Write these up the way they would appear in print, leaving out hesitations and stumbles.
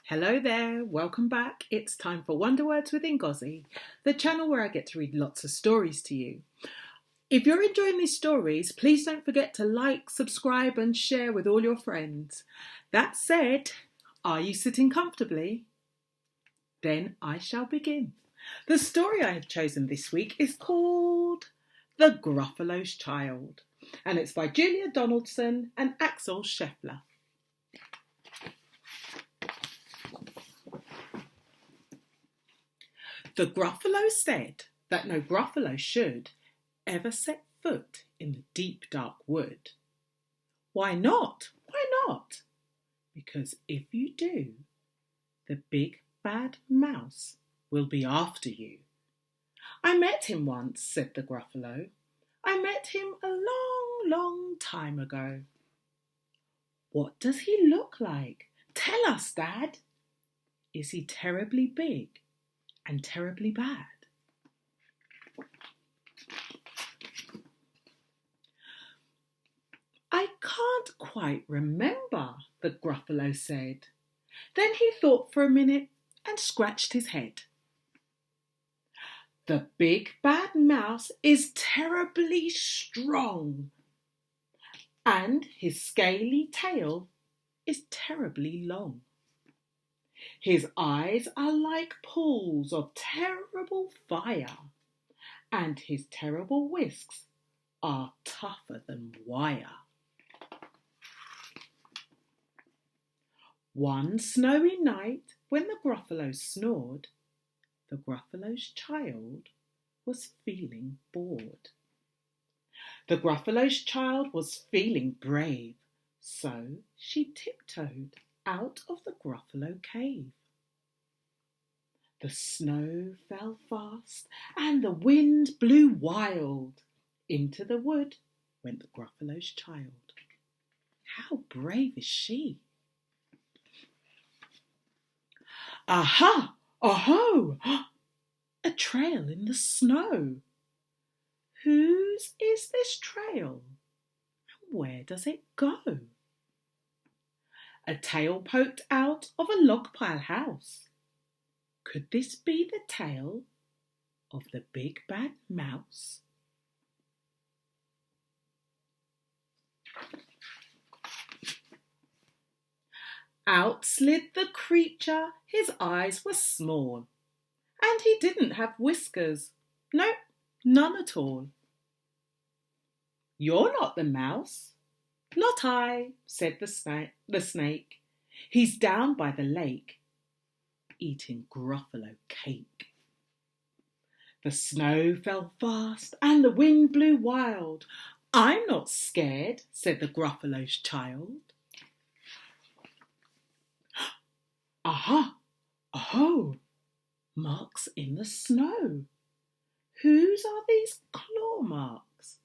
Hello there, welcome back. It's time for Wonder Words with Ngozi, the channel where I get to read lots of stories to you. If you're enjoying these stories, please don't forget to like, subscribe and share with all your friends. That said, are you sitting comfortably? Then I shall begin. The story I have chosen this week is called The Gruffalo's Child, and it's by Julia Donaldson and Axel Scheffler. The Gruffalo said that no Gruffalo should ever set foot in the deep dark wood. Why not? Why not? Because if you do, the big bad mouse will be after you. I met him once, said the Gruffalo. I met him a long, long time ago. What does he look like? Tell us, Dad. Is he terribly big and terribly bad? I can't quite remember, the Gruffalo said. Then he thought for a minute and scratched his head. The big bad mouse is terribly strong, and his scaly tail is terribly long. His eyes are like pools of terrible fire, and his terrible whisks are tougher than wire. One snowy night, when the Gruffalo snored, the Gruffalo's child was feeling bored. The Gruffalo's child was feeling brave, so she tiptoed out of the Gruffalo cave. The snow fell fast and the wind blew wild. Into the wood went the Gruffalo's child. How brave is she? Aha! Oh-ho! A trail in the snow. Whose is this trail? And where does it go? A tail poked out of a log pile house. Could this be the tail of the big bad mouse? Out slid the creature, his eyes were small, and he didn't have whiskers, no, none at all. You're not the mouse. Not I, said the snake. He's down by the lake, eating Gruffalo cake. The snow fell fast and the wind blew wild. I'm not scared, said the Gruffalo's child. Aha! Oh! Marks in the snow. Whose are these claw marks?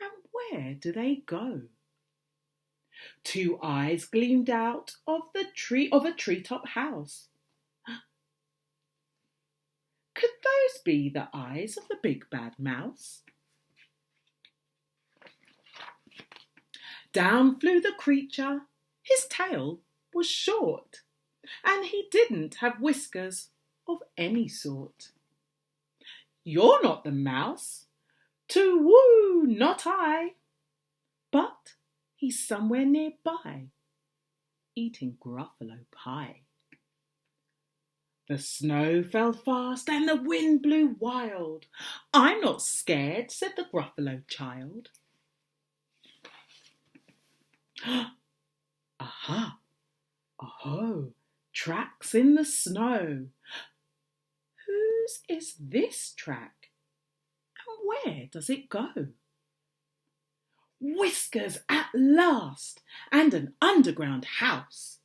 And where do they go? Two eyes gleamed out of a treetop house. Could those be the eyes of the big bad mouse? Down flew the creature. His tail was short, and he didn't have whiskers of any sort. You're not the mouse. Too-woo, not I. But he's somewhere nearby, eating Gruffalo pie. The snow fell fast and the wind blew wild. I'm not scared, said the Gruffalo child. Aha! Oh! Tracks in the snow. Whose is this track? And where does it go? Whiskers at last, and an underground house.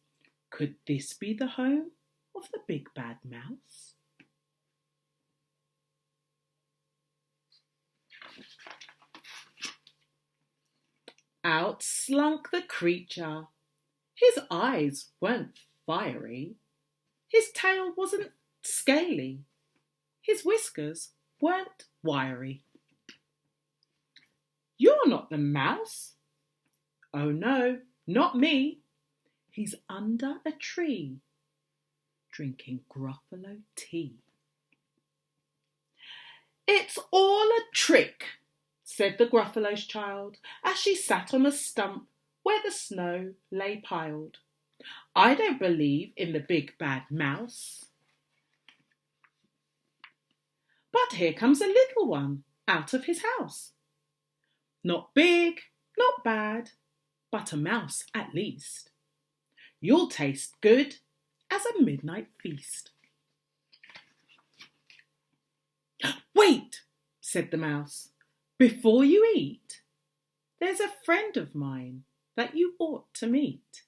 Could this be the home of the big bad mouse? Out slunk the creature. His eyes weren't fiery. His tail wasn't scaly. His whiskers weren't wiry. You're not the mouse. Oh no, not me. He's under a tree, drinking Gruffalo tea. "It's all a trick," said the Gruffalo's child as she sat on a stump where the snow lay piled. "I don't believe in the big bad mouse." But here comes a little one out of his house. Not big, not bad, but a mouse at least. You'll taste good as a midnight feast. "Wait," said the mouse, "before you eat, there's a friend of mine that you ought to meet.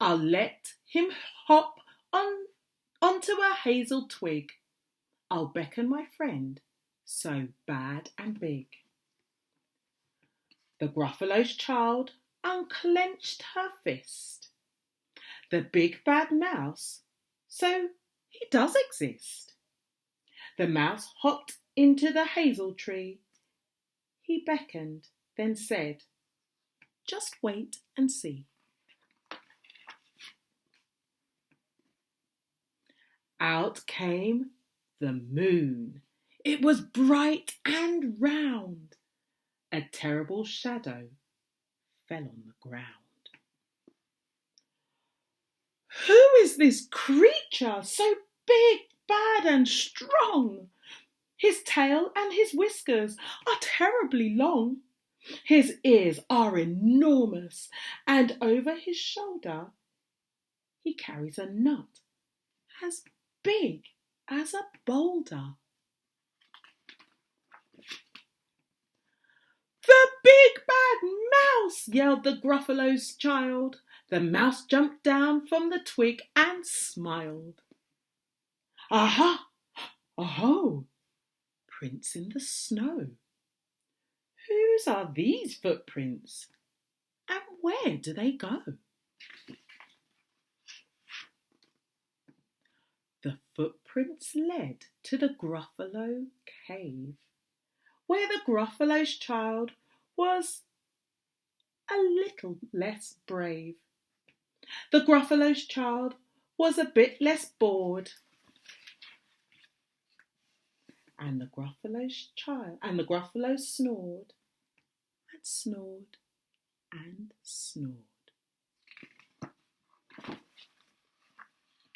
I'll let him hop onto a hazel twig. I'll beckon my friend so bad and big." The Gruffalo's child unclenched her fist. The big bad mouse, so he does exist. The mouse hopped into the hazel tree. He beckoned, then said, "Just wait and see." Out came the moon. It was bright and round. A terrible shadow fell on the ground. "Who is this creature so big, bad and strong? His tail and his whiskers are terribly long. His ears are enormous, and over his shoulder he carries a nut as big as a boulder." "The big bad mouse!" yelled the Gruffalo's child. The mouse jumped down from the twig and smiled. "Aha! Oh, prints in the snow. Whose are these footprints, and where do they go?" The footprints led to the Gruffalo cave, where the Gruffalo's child was a little less brave. The Gruffalo's child was a bit less bored. And the Gruffalo snored and snored and snored.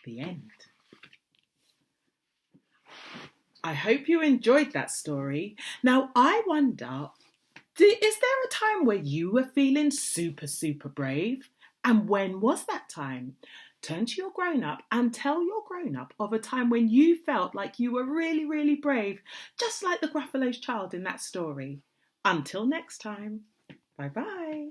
The end. I hope you enjoyed that story. Now I wonder, is there a time where you were feeling super, super brave? And when was that time? Turn to your grown-up and tell your grown-up of a time when you felt like you were really, really brave, just like the Gruffalo's child in that story. Until next time, bye-bye.